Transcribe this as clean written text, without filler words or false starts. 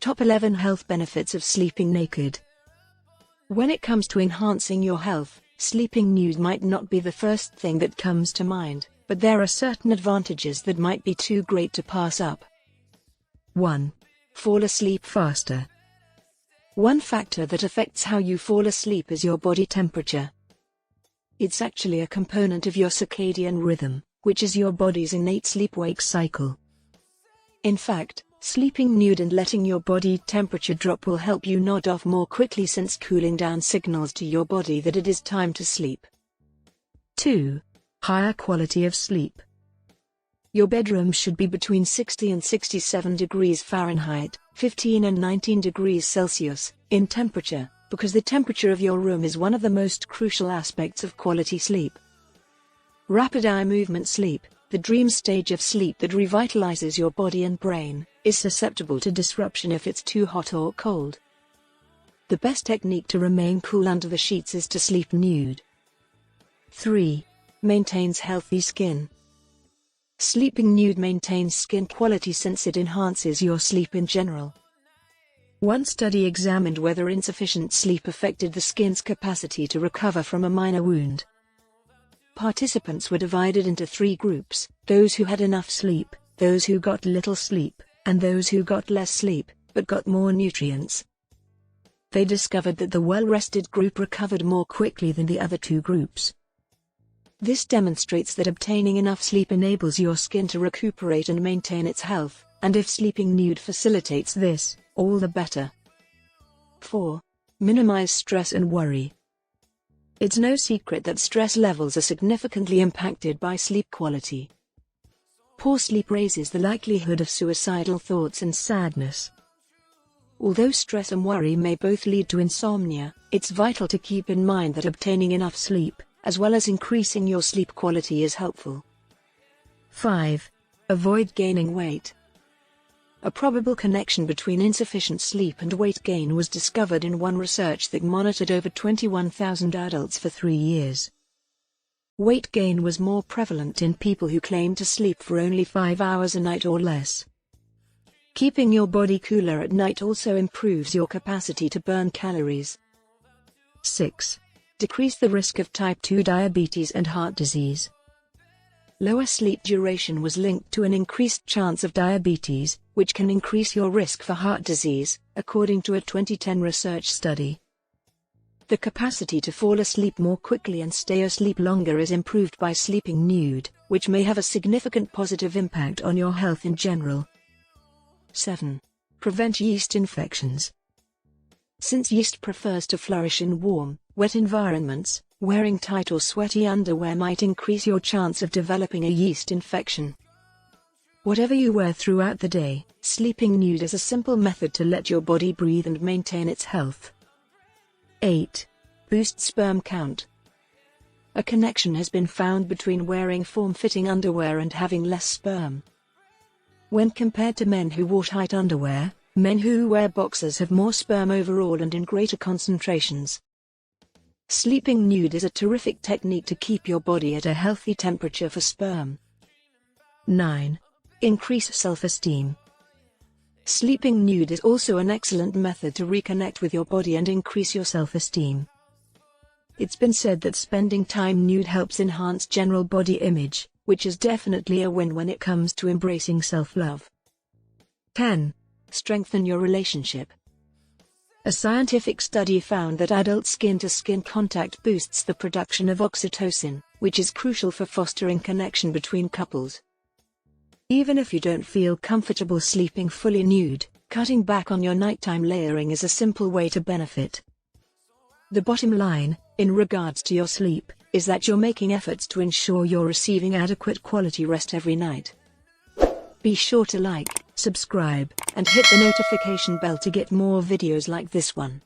Top 11 Health Benefits of Sleeping Naked. When it comes to enhancing your health, sleeping nude might not be the first thing that comes to mind, but there are certain advantages that might be too great to pass up. 1. Fall asleep faster. One factor that affects how you fall asleep is your body temperature. It's actually a component of your circadian rhythm, which is your body's innate sleep-wake cycle. In fact, sleeping nude and letting your body temperature drop will help you nod off more quickly, since cooling down signals to your body that it is time to sleep. 2. Higher quality of sleep. Your bedroom should be between 60 and 67 degrees Fahrenheit, 15 and 19 degrees Celsius, in temperature, because the temperature of your room is one of the most crucial aspects of quality sleep. Rapid eye movement sleep, the dream stage of sleep that revitalizes your body and brain, is susceptible to disruption if it's too hot or cold. The best technique to remain cool under the sheets is to sleep nude. 3. Maintains healthy skin. Sleeping nude maintains skin quality since it enhances your sleep in general. One study examined whether insufficient sleep affected the skin's capacity to recover from a minor wound. Participants were divided into 3 groups: those who had enough sleep, those who got little sleep, and those who got less sleep, but got more nutrients. They discovered that the well-rested group recovered more quickly than the other 2 groups. This demonstrates that obtaining enough sleep enables your skin to recuperate and maintain its health, and if sleeping nude facilitates this, all the better. 4. Minimize stress and worry. It's no secret that stress levels are significantly impacted by sleep quality. Poor sleep raises the likelihood of suicidal thoughts and sadness. Although stress and worry may both lead to insomnia, it's vital to keep in mind that obtaining enough sleep, as well as increasing your sleep quality, is helpful. 5. Avoid gaining weight. A probable connection between insufficient sleep and weight gain was discovered in one research that monitored over 21,000 adults for 3 years. Weight gain was more prevalent in people who claimed to sleep for only 5 hours a night or less. Keeping your body cooler at night also improves your capacity to burn calories. 6. Decrease the risk of type 2 diabetes and heart disease. Lower sleep duration was linked to an increased chance of diabetes, which can increase your risk for heart disease, according to a 2010 research study. The capacity to fall asleep more quickly and stay asleep longer is improved by sleeping nude, which may have a significant positive impact on your health in general. 7. Prevent yeast infections. Since yeast prefers to flourish in warm, wet environments, wearing tight or sweaty underwear might increase your chance of developing a yeast infection. Whatever you wear throughout the day, sleeping nude is a simple method to let your body breathe and maintain its health. 8. Boost sperm count. A connection has been found between wearing form-fitting underwear and having less sperm. When compared to men who wore tight underwear, men who wear boxers have more sperm overall and in greater concentrations. Sleeping nude is a terrific technique to keep your body at a healthy temperature for sperm. 9. Increase self-esteem. Sleeping nude is also an excellent method to reconnect with your body and increase your self-esteem. It's been said that spending time nude helps enhance general body image, which is definitely a win when it comes to embracing self-love. 10. Strengthen your relationship. A scientific study found that adult skin-to-skin contact boosts the production of oxytocin, which is crucial for fostering connection between couples. Even if you don't feel comfortable sleeping fully nude, cutting back on your nighttime layering is a simple way to benefit. The bottom line, in regards to your sleep, is that you're making efforts to ensure you're receiving adequate quality rest every night. Be sure to like, subscribe, and hit the notification bell to get more videos like this one.